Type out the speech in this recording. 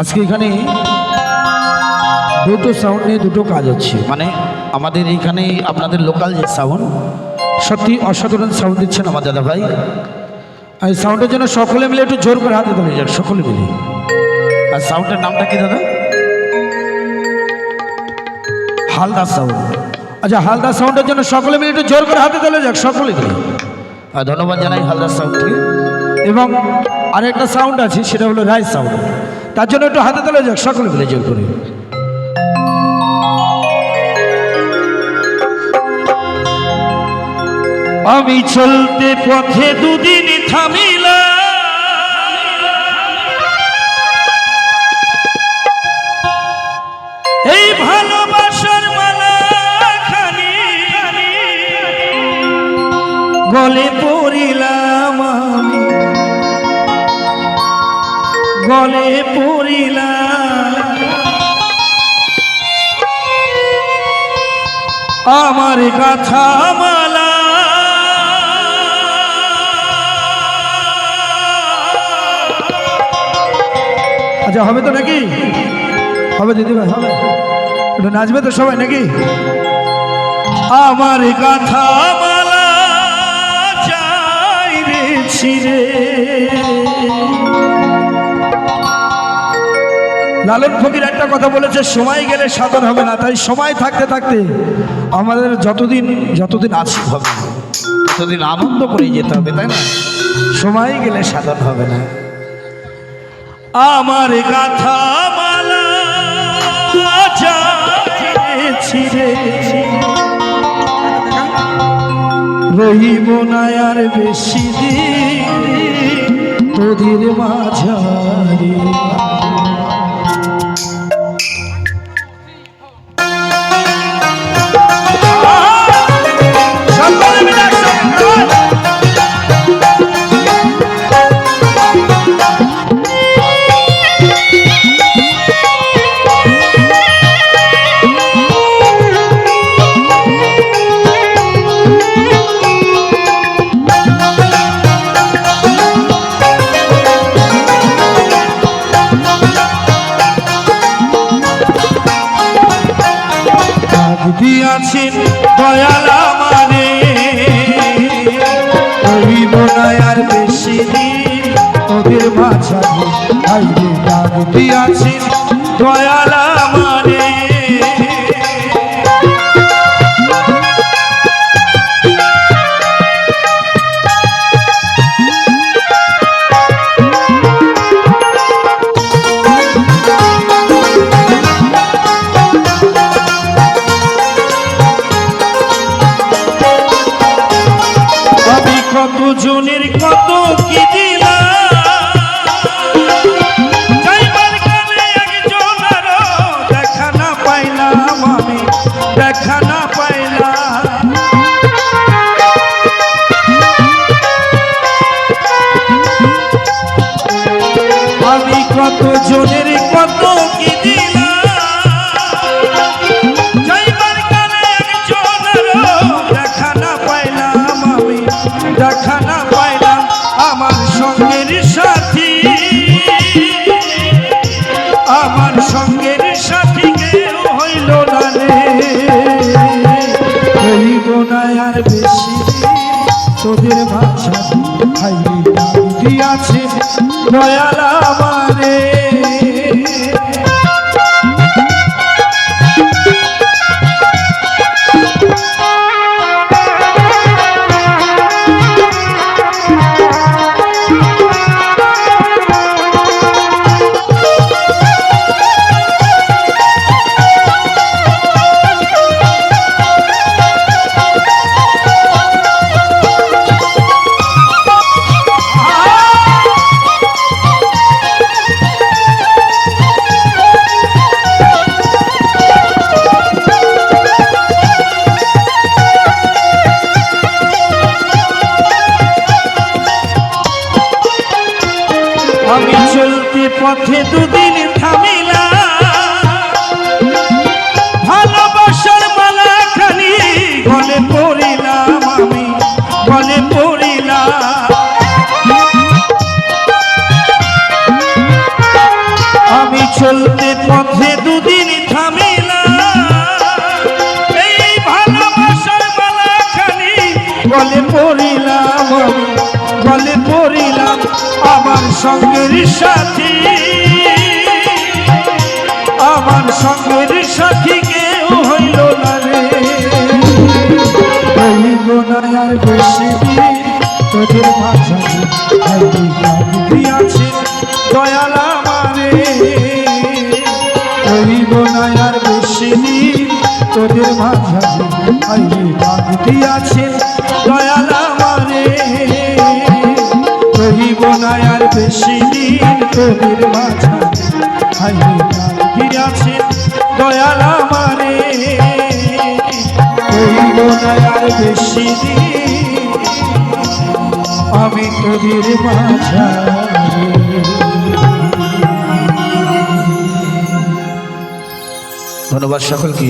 আজকে এখানে দুটো সাউন্ড নিয়ে দুটো কাজ হচ্ছে, মানে আমাদের এইখানে আপনাদের লোকাল যে সাউন্ড সত্যি অসাধারণ সাউন্ড দিচ্ছেন আমার দাদা ভাই। আর এই সাউন্ডের জন্য সকলে মিলে একটু জোর করে হাতে ধরে যাক, সকলে মিলে। আর সাউন্ডের নামটা কি দাদা? হালদার সাউন্ড। আচ্ছা, হালদার সাউন্ডের জন্য সকলে মিলে একটু জোর করে হাতে ধরে যাক, সকলে মিলে। আর ধন্যবাদ জানাই হালদার সাউন্ডকে। এবং আরেকটা সাউন্ড আছে, সেটা হলো রায় সাউন্ড, তার জন্য একটু হাতে তোলা যাক সকলে মিলে জোর করে। আমি চলতে পথে দুদিন থামিলা, এই ভালোবাসার মালা খানি গলে পড়িলাম, আমি গলে পড়িলাম। আমার গাথা মালা আচ্ছা, হবে তো নাকি? হবে দিদি ভাই, হবে? একটু নাচবে তো সবাই নাকি? আমার গাথা মালা চাই রে ছিড়ে। লালন ফকির একটা কথা বলেছে, সময় গেলে সাধন হবে না। তাই সময় থাকতে থাকতে আমাদের যতদিন আছে হবে, ততদিন আনন্দ করে যেতে হবে, তাই না? সময় গেলে সাধন হবে না। আমার গাথা মালা চাই ছিড়ে, রহিব না আর বেশি দিন তোদের মাঝারে। দিয়াছেন দয়াল আমারে, রহিব না আর বেশি দিন তোদের মাঝারে। আইরে ডাক দিয়াছেন দয়াল আমারে, কত জনের কত কি দিলাম, যাইবার কালে একজনেরও দেখা না পাইলাম, আমি দেখা না পাইলাম। আমি কত জনের কত কি দিলাম, যাইবার কালে একজনেরও দেখা না পাইলাম, আমি দেখা না পাইলাম। আমার সঙ্গের সাথী, আমার সঙ্গের সাথী কেউ হইল না রে। রহিব না আর বেশি দিন তোদের মাঝারে। আইরে ডাক দিয়াছে দয়াল আমারে, আমি চলতে পথে দুদিন থামিলা, ভালোবাসার মালা খানি গলে পড়িলাম, আমি গলে পড়িলাম। আমি চলতে পথে দুদিন থামিলাম, এই ভালোবাসার মালাখানি গলে পড়িলাম, গলে পড়িলাম আমার সঙ্গের সাথী, আমার সঙ্গের সাথী কেউ হইল না রে। হইব না আর বেশি দিন তোদের মাঝারে দিয়াছে দয়াল আমারে, হইব না আর বেশি দিন তোদের মাঝারে দিয়াছে দয়াল আমারে, হইব না আর বেশি দিন তোদের মাঝারে দিয়াছে দয়াল আমারে, হইব না আর বেশি দিন আমি তোদের মাঝারে। ধন্যবাদ সকলকে।